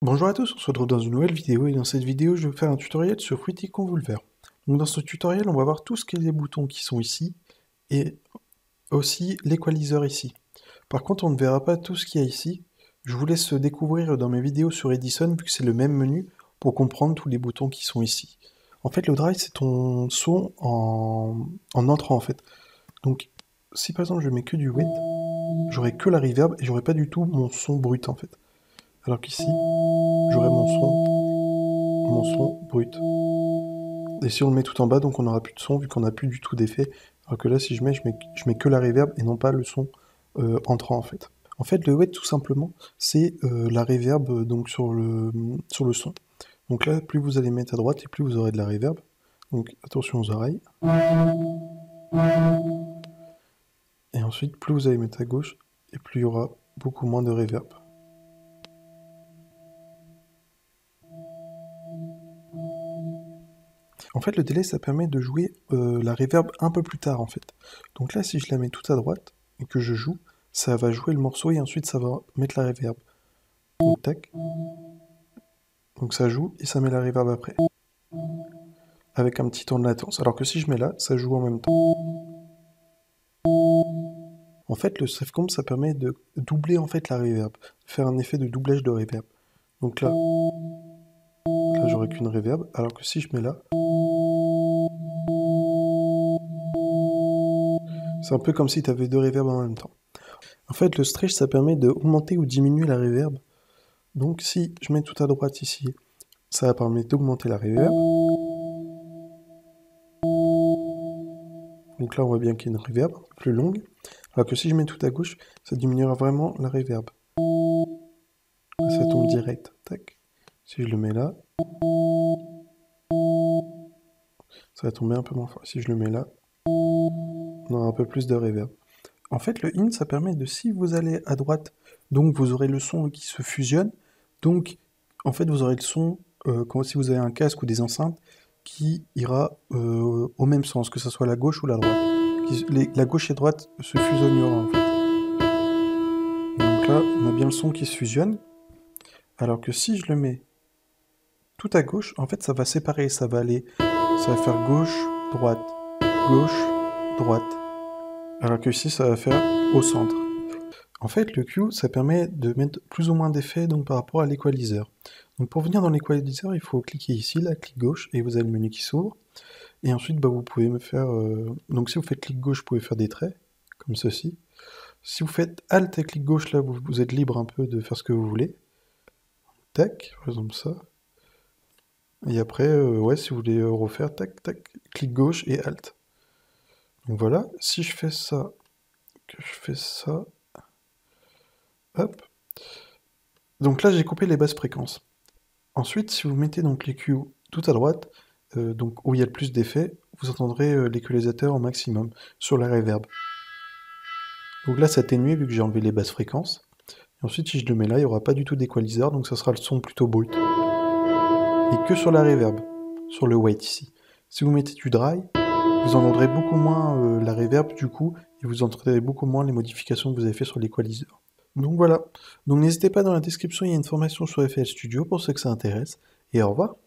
Bonjour à tous, on se retrouve dans une nouvelle vidéo et dans cette vidéo je vais faire un tutoriel sur Fruity Convolver. Donc dans ce tutoriel on va voir tout ce qui est les boutons qui sont ici et aussi l'équaliseur ici. Par contre on ne verra pas tout ce qu'il y a ici, je vous laisse découvrir dans mes vidéos sur Edison vu que c'est le même menu pour comprendre tous les boutons qui sont ici. En fait le drive c'est ton son en entrant en fait. Donc si par exemple je mets que du wet, j'aurai que la reverb et j'aurai pas du tout mon son brut en fait. Alors qu'ici j'aurai mon son brut. Et si on le met tout en bas, donc on n'aura plus de son vu qu'on n'a plus du tout d'effet. Alors que là, si je mets que la reverb et non pas le son entrant en fait. En fait, le wet tout simplement, c'est la reverb donc sur le son. Donc là, plus vous allez mettre à droite et plus vous aurez de la reverb. Donc attention aux oreilles. Et ensuite, plus vous allez mettre à gauche et plus il y aura beaucoup moins de reverb. En fait, le délai, ça permet de jouer la reverb un peu plus tard, en fait. Donc là, si je la mets tout à droite et que je joue, ça va jouer le morceau et ensuite ça va mettre la reverb. Donc tac. Donc ça joue et ça met la reverb après. Avec un petit temps de latence. Alors que si je mets là, ça joue en même temps. En fait, le Safecomp, ça permet de doubler en fait la reverb. De faire un effet de doublage de reverb. Donc là j'aurai qu'une reverb. Alors que si je mets là, c'est un peu comme si tu avais deux reverbs en même temps. En fait, le stretch, ça permet d'augmenter ou diminuer la reverb. Donc si je mets tout à droite ici, ça va permettre d'augmenter la reverb. Donc là, on voit bien qu'il y a une reverb un peu plus longue. Alors que si je mets tout à gauche, ça diminuera vraiment la reverb. Ça tombe direct. Tac. Si je le mets là, ça va tomber un peu moins fort. Si je le mets là, on aura un peu plus de reverb. En fait, le in, ça permet de, si vous allez à droite, donc vous aurez le son qui se fusionne. Donc, en fait, vous aurez le son, comme si vous avez un casque ou des enceintes, qui ira au même sens, que ce soit la gauche ou la droite. La gauche et droite se fusionnera, en fait. Et donc là, on a bien le son qui se fusionne. Alors que si je le mets tout à gauche, en fait, ça va séparer, ça va faire gauche, droite, gauche, droite. Alors que ici, ça va faire au centre. En fait, le Q, ça permet de mettre plus ou moins d'effets donc, par rapport à l'équaliseur. Donc pour venir dans l'équaliseur, il faut cliquer ici, là, clic gauche, et vous avez le menu qui s'ouvre. Et ensuite, bah, vous pouvez me faire... Donc si vous faites clic gauche, vous pouvez faire des traits, comme ceci. Si vous faites Alt et clic gauche, là, vous êtes libre un peu de faire ce que vous voulez. Tac, par exemple ça. Et après, ouais, si vous voulez refaire, tac, tac, clic gauche et Alt. Donc voilà, si je fais ça, que je fais ça, hop. Donc là, j'ai coupé les basses fréquences. Ensuite, si vous mettez donc l'EQ tout à droite, donc où il y a le plus d'effets, vous entendrez l'équalisateur au maximum sur la reverb. Donc là, c'est atténué vu que j'ai enlevé les basses fréquences. Et ensuite, si je le mets là, il n'y aura pas du tout d'équaliseur, donc ça sera le son plutôt brut. Et que sur la reverb, sur le weight ici. Si vous mettez du dry, vous entendrez beaucoup moins la reverb du coup, et vous entendrez beaucoup moins les modifications que vous avez fait sur l'équaliseur. Donc voilà. Donc n'hésitez pas, dans la description, il y a une formation sur FL Studio pour ceux que ça intéresse. Et au revoir.